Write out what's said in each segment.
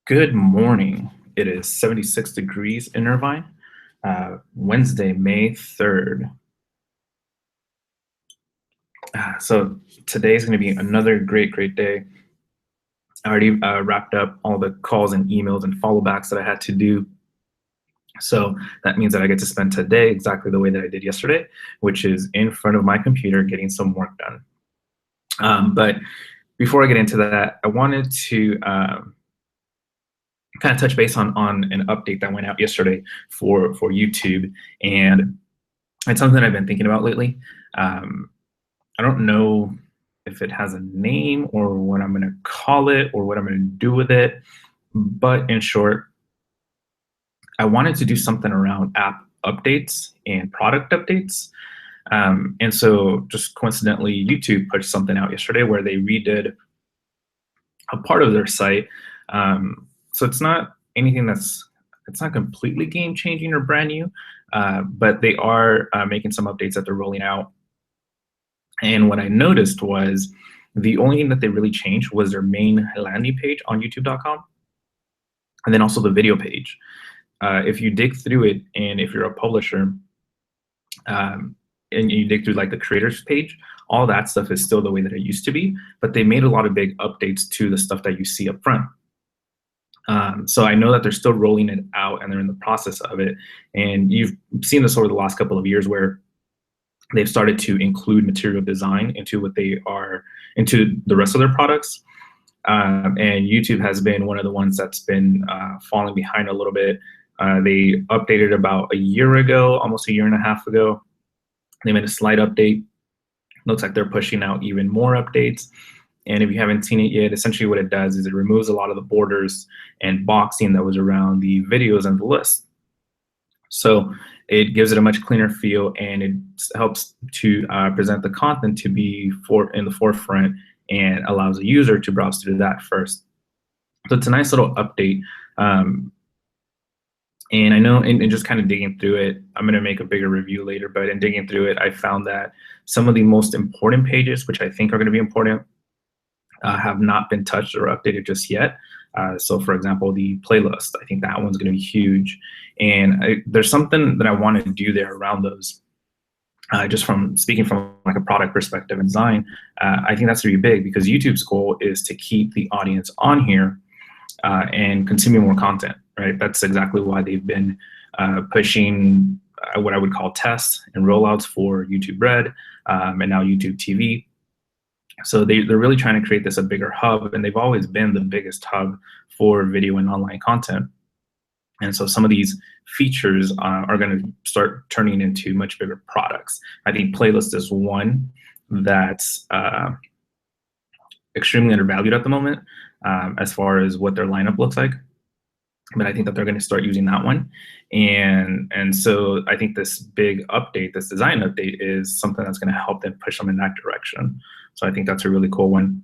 Good morning. It is 76 degrees in Irvine, Wednesday, May 3rd. So today is going to be another great day. I already wrapped up all the calls and emails and follow backs that I had to do. So that means that I get to spend today exactly the way that I did yesterday, which is in front of my computer getting some work done. But before I get into that, I wanted to kind of touch base on an update that went out yesterday for YouTube, and it's something I've been thinking about lately. I don't know if it has a name or what I'm going to call it or what I'm going to do with it, but in short, I wanted to do something around app updates and product updates. And so just coincidentally, YouTube pushed something out yesterday where they redid a part of their site. So it's not anything it's not completely game changing or brand new, but they are making some updates that they're rolling out. And what I noticed was the only thing that they really changed was their main landing page on youtube.com, and then also the video page. If you dig through it, and if you're a publisher, and you dig through like the creators page, all that stuff is still the way that it used to be, but they made a lot of big updates to the stuff that you see up front. So I know that they're still rolling it out and they're in the process of it. And you've seen this over the last couple of years where they've started to include material design into into the rest of their products. And YouTube has been one of the ones that's been falling behind a little bit. They updated about a year ago, almost a year and a half ago. They made a slight update. Looks like they're pushing out even more updates. And if you haven't seen it yet, essentially what it does is it removes a lot of the borders and boxing that was around the videos and the list. So it gives it a much cleaner feel, and it helps to present the content to be in the forefront and allows a user to browse through that first. So it's a nice little update. And I know, and just kind of digging through it, I'm going to make a bigger review later, but in digging through it, I found that some of the most important pages, which I think are going to be important, have not been touched or updated just yet. So for example, the playlist, I think that one's going to be huge. And there's something that I want to do there around those. Just from speaking from like a product perspective and design, I think that's really big because YouTube's goal is to keep the audience on here and consuming more content, right? That's exactly why they've been pushing what I would call tests and rollouts for YouTube Red and now YouTube TV. So they're really trying to create this a bigger hub, and they've always been the biggest hub for video and online content. And so some of these features are going to start turning into much bigger products. I think playlist is one that's extremely undervalued at the moment as far as what their lineup looks like. But I think that they're going to start using that one. And so I think this big update, this design update, is something that's going to help them push them in that direction. So I think that's a really cool one.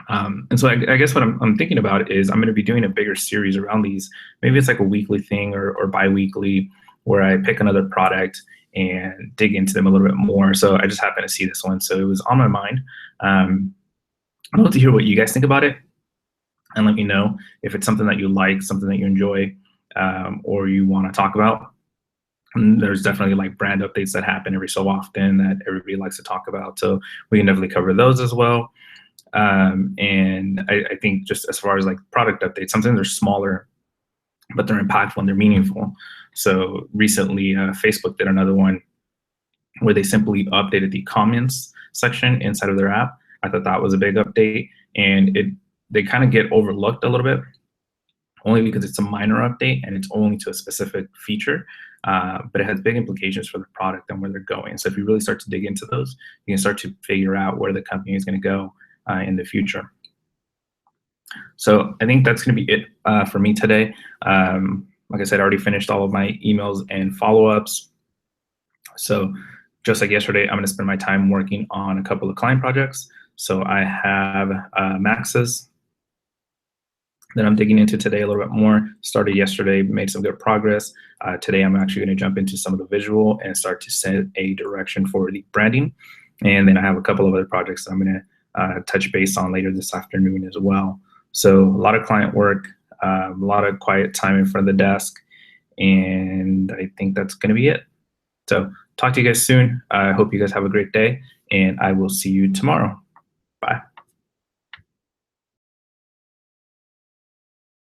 And so I guess what I'm thinking about is I'm going to be doing a bigger series around these. Maybe it's like a weekly thing or bi-weekly where I pick another product and dig into them a little bit more. So I just happened to see this one, so it was on my mind. I'd love to hear what you guys think about it, and let me know if it's something that you like, something that you enjoy, or you want to talk about. And there's definitely like brand updates that happen every so often that everybody likes to talk about. So we can definitely cover those as well. And I think just as far as like product updates, sometimes they're smaller, but they're impactful and they're meaningful. So recently, Facebook did another one where they simply updated the comments section inside of their app. I thought that was a big update, and they kind of get overlooked a little bit, only because it's a minor update and it's only to a specific feature, but it has big implications for the product and where they're going. So if you really start to dig into those, you can start to figure out where the company is going to go in the future. So I think that's going to be it for me today. Like I said, I already finished all of my emails and follow-ups. So just like yesterday, I'm going to spend my time working on a couple of client projects. So I have Max's that I'm digging into today a little bit more. Started yesterday, made some good progress. Today, I'm actually going to jump into some of the visual and start to set a direction for the branding. And then I have a couple of other projects that I'm going to touch base on later this afternoon as well. So a lot of client work, a lot of quiet time in front of the desk, and I think that's going to be it. So talk to you guys soon. I hope you guys have a great day, and I will see you tomorrow. Bye.